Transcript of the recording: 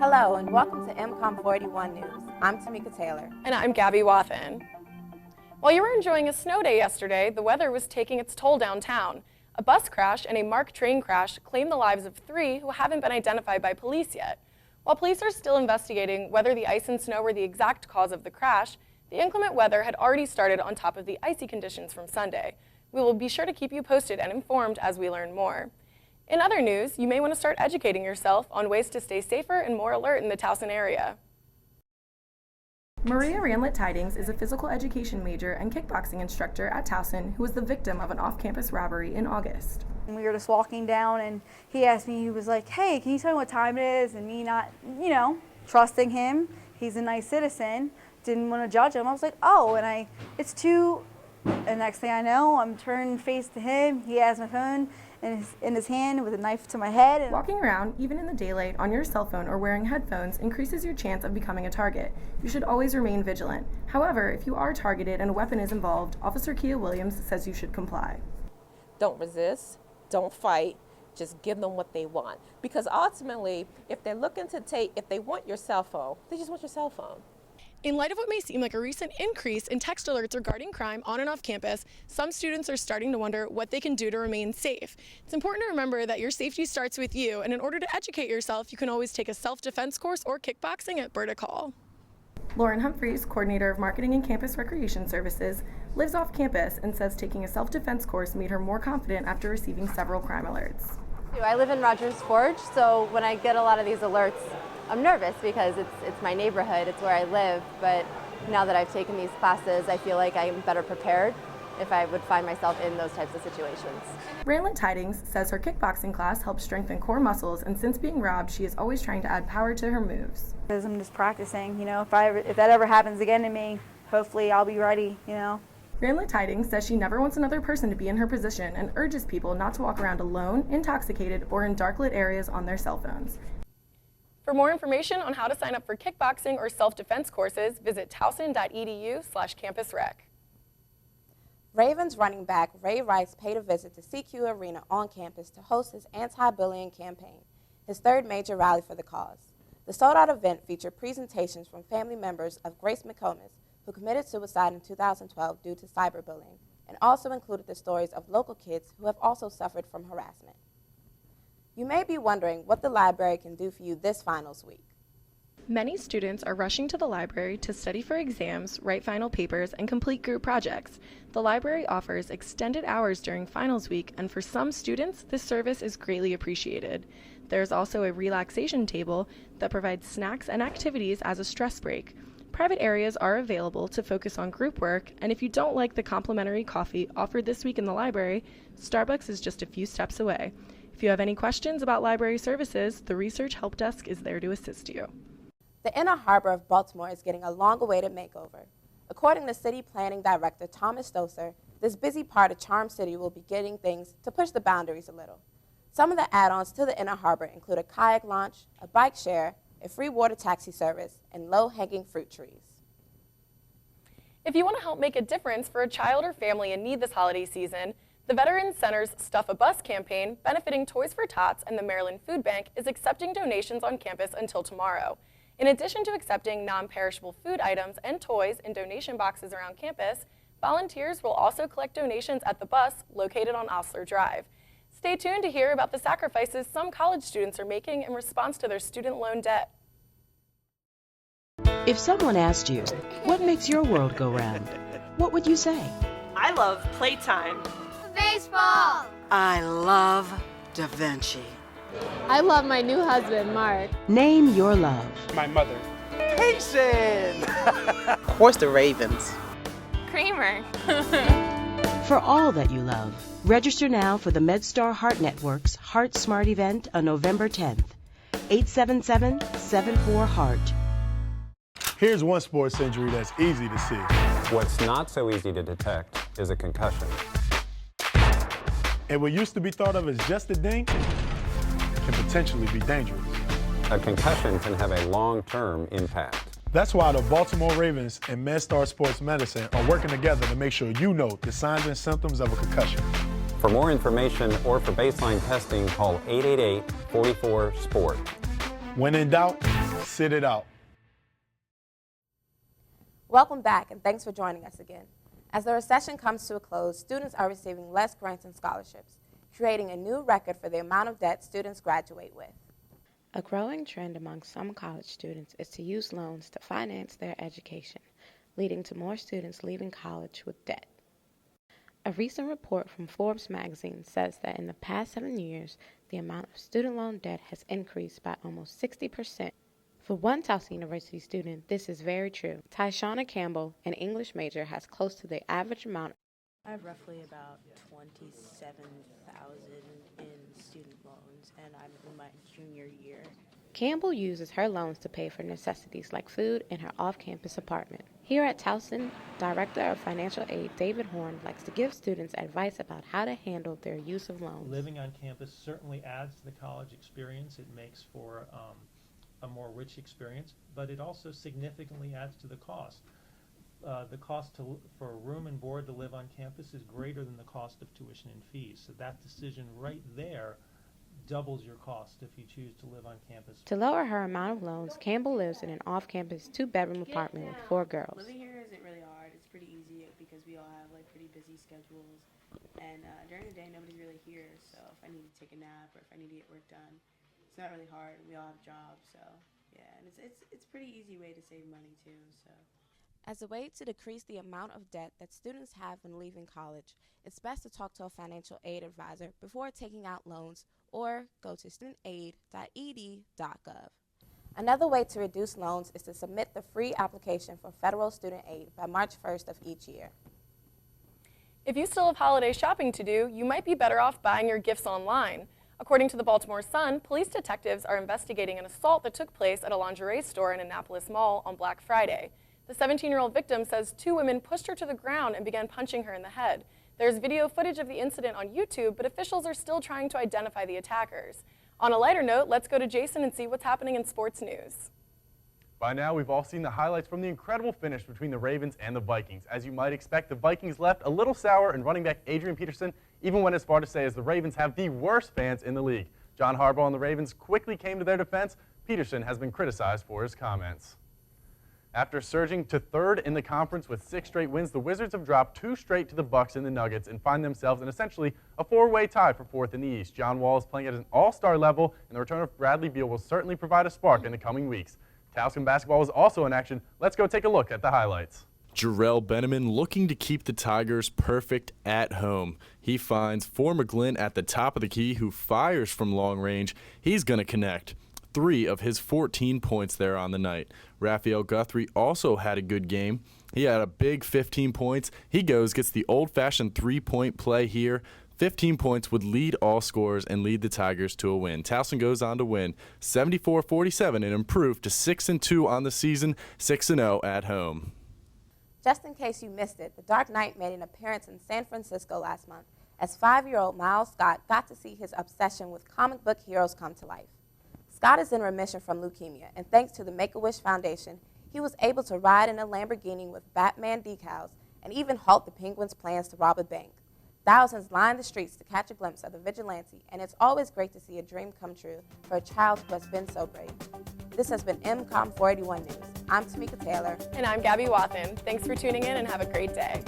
Hello and welcome to MCOM 41 News. I'm Tamika Taylor. And I'm Gabby Wathen. While you were enjoying a snow day yesterday, the weather was taking its toll downtown. A bus crash and a marked train crash claimed the lives of 3 who haven't been identified by police yet. While police are still investigating whether the ice and snow were the exact cause of the crash, the inclement weather had already started on top of the icy conditions from Sunday. We will be sure to keep you posted and informed as we learn more. In other news, you may want to start educating yourself on ways to stay safer and more alert in the Towson area. Maria Ranlett Tidings is a physical education major and kickboxing instructor at Towson who was the victim of an off-campus robbery in August. We were just walking down and he asked me, he was like, hey, can you tell me what time it is? And me not, trusting him, he's a nice citizen, didn't want to judge him. I was like, oh, and it's 2, and next thing I know, I'm turned face to him. He has my phone in his hand with a knife to my head. Walking around, even in the daylight, on your cell phone or wearing headphones increases your chance of becoming a target. You should always remain vigilant. However, if you are targeted and a weapon is involved, Officer Kia Williams says you should comply. Don't resist, don't fight, just give them what they want. Because ultimately, if they're looking to if they want your cell phone, they just want your cell phone. In light of what may seem like a recent increase in text alerts regarding crime on and off campus, some students are starting to wonder what they can do to remain safe. It's important to remember that your safety starts with you, and in order to educate yourself, you can always take a self-defense course or kickboxing at Burdick Hall. Lauren Humphreys, coordinator of marketing and campus recreation services, lives off campus and says taking a self-defense course made her more confident after receiving several crime alerts. I live in Rogers Forge, so when I get a lot of these alerts, I'm nervous because it's my neighborhood, it's where I live, but now that I've taken these classes, I feel like I'm better prepared if I would find myself in those types of situations. Ranlett Tidings says her kickboxing class helps strengthen core muscles, and since being robbed, she is always trying to add power to her moves. Because I'm just practicing, if that ever happens again to me, hopefully I'll be ready, Ranlett Tidings says she never wants another person to be in her position and urges people not to walk around alone, intoxicated, or in dark lit areas on their cell phones. For more information on how to sign up for kickboxing or self-defense courses, visit towson.edu/campusrec. Ravens running back Ray Rice paid a visit to CQ Arena on campus to host his anti-bullying campaign, his 3rd major rally for the cause. The sold-out event featured presentations from family members of Grace McComas, who committed suicide in 2012 due to cyberbullying, and also included the stories of local kids who have also suffered from harassment. You may be wondering what the library can do for you this finals week. Many students are rushing to the library to study for exams, write final papers, and complete group projects. The library offers extended hours during finals week, and for some students, this service is greatly appreciated. There's also a relaxation table that provides snacks and activities as a stress break. Private areas are available to focus on group work, and if you don't like the complimentary coffee offered this week in the library, Starbucks is just a few steps away. If you have any questions about library services, the Research Help Desk is there to assist you. The Inner Harbor of Baltimore is getting a long-awaited makeover. According to City Planning Director Thomas Stoser, this busy part of Charm City will be getting things to push the boundaries a little. Some of the add-ons to the Inner Harbor include a kayak launch, a bike share, a free water taxi service, and low-hanging fruit trees. If you want to help make a difference for a child or family in need this holiday season, the Veterans Center's Stuff a Bus campaign, benefiting Toys for Tots and the Maryland Food Bank, is accepting donations on campus until tomorrow. In addition to accepting non-perishable food items and toys in donation boxes around campus, volunteers will also collect donations at the bus located on Osler Drive. Stay tuned to hear about the sacrifices some college students are making in response to their student loan debt. If someone asked you, what makes your world go round, what would you say? I love playtime. Baseball! I love Da Vinci. I love my new husband, Mark. Name your love. My mother. Payson! Of course, the Ravens. Kramer. For all that you love, register now for the MedStar Heart Network's Heart Smart event on November 10th. 877-74-HEART. Here's one sports injury that's easy to see. What's not so easy to detect is a concussion. And what used to be thought of as just a ding can potentially be dangerous. A concussion can have a long-term impact. That's why the Baltimore Ravens and MedStar Sports Medicine are working together to make sure you know the signs and symptoms of a concussion. For more information or for baseline testing, call 888-44-SPORT. When in doubt, sit it out. Welcome back, and thanks for joining us again. As the recession comes to a close, students are receiving less grants and scholarships, creating a new record for the amount of debt students graduate with. A growing trend among some college students is to use loans to finance their education, leading to more students leaving college with debt. A recent report from Forbes magazine says that in the past 7 years, the amount of student loan debt has increased by almost 60%. For one Towson University student, this is very true. Tyshana Campbell, an English major, has close to the average amount. I have roughly about $27,000 in student loans, and I'm in my junior year. Campbell uses her loans to pay for necessities like food in her off-campus apartment. Here at Towson, Director of Financial Aid David Horn likes to give students advice about how to handle their use of loans. Living on campus certainly adds to the college experience. It makes for a more rich experience, but it also significantly adds to the cost. The cost for room and board to live on campus is greater than the cost of tuition and fees. So that decision right there doubles your cost if you choose to live on campus. To lower her amount of loans, Campbell lives in an off-campus 2-bedroom apartment with 4 girls. Living here isn't really hard. It's pretty easy because we all have like pretty busy schedules, and during the day nobody's really here. So if I need to take a nap or if I need to get work done, it's not really hard. We all have jobs, so yeah, and it's a pretty easy way to save money too. So. As a way to decrease the amount of debt that students have when leaving college, it's best to talk to a financial aid advisor before taking out loans or go to studentaid.ed.gov. Another way to reduce loans is to submit the free application for federal student aid by March 1st of each year. If you still have holiday shopping to do, you might be better off buying your gifts online. According to the Baltimore Sun, police detectives are investigating an assault that took place at a lingerie store in Annapolis Mall on Black Friday. The 17-year-old victim says 2 women pushed her to the ground and began punching her in the head. There's video footage of the incident on YouTube, but officials are still trying to identify the attackers. On a lighter note, let's go to Jason and see what's happening in sports news. By now, we've all seen the highlights from the incredible finish between the Ravens and the Vikings. As you might expect, the Vikings left a little sour, and running back Adrian Peterson even went as far to say as the Ravens have the worst fans in the league. John Harbaugh and the Ravens quickly came to their defense. Peterson has been criticized for his comments. After surging to 3rd in the conference with 6 straight wins, the Wizards have dropped 2 straight to the Bucks and the Nuggets and find themselves in essentially a 4-way tie for 4th in the East. John Wall is playing at an all-star level, and the return of Bradley Beal will certainly provide a spark in the coming weeks. Towson basketball is also in action. Let's go take a look at the highlights. Jarrell Benjamin looking to keep the Tigers perfect at home. He finds for McGlynn at the top of the key, who fires from long range. He's going to connect 3 of his 14 points there on the night. Raphael Guthrie also had a good game. He had a big 15 points. He gets the old-fashioned 3-point play here. 15 points would lead all scorers and lead the Tigers to a win. Towson goes on to win 74-47 and improve to 6-2 on the season, 6-0 at home. Just in case you missed it, the Dark Knight made an appearance in San Francisco last month as 5-year-old Miles Scott got to see his obsession with comic book heroes come to life. Scott is in remission from leukemia, and thanks to the Make-A-Wish Foundation, he was able to ride in a Lamborghini with Batman decals and even halt the Penguins' plans to rob a bank. Thousands lined the streets to catch a glimpse of the vigilante, and it's always great to see a dream come true for a child who has been so brave. This has been MCOM 481 News. I'm Tamika Taylor. And I'm Gabby Wathen. Thanks for tuning in and have a great day.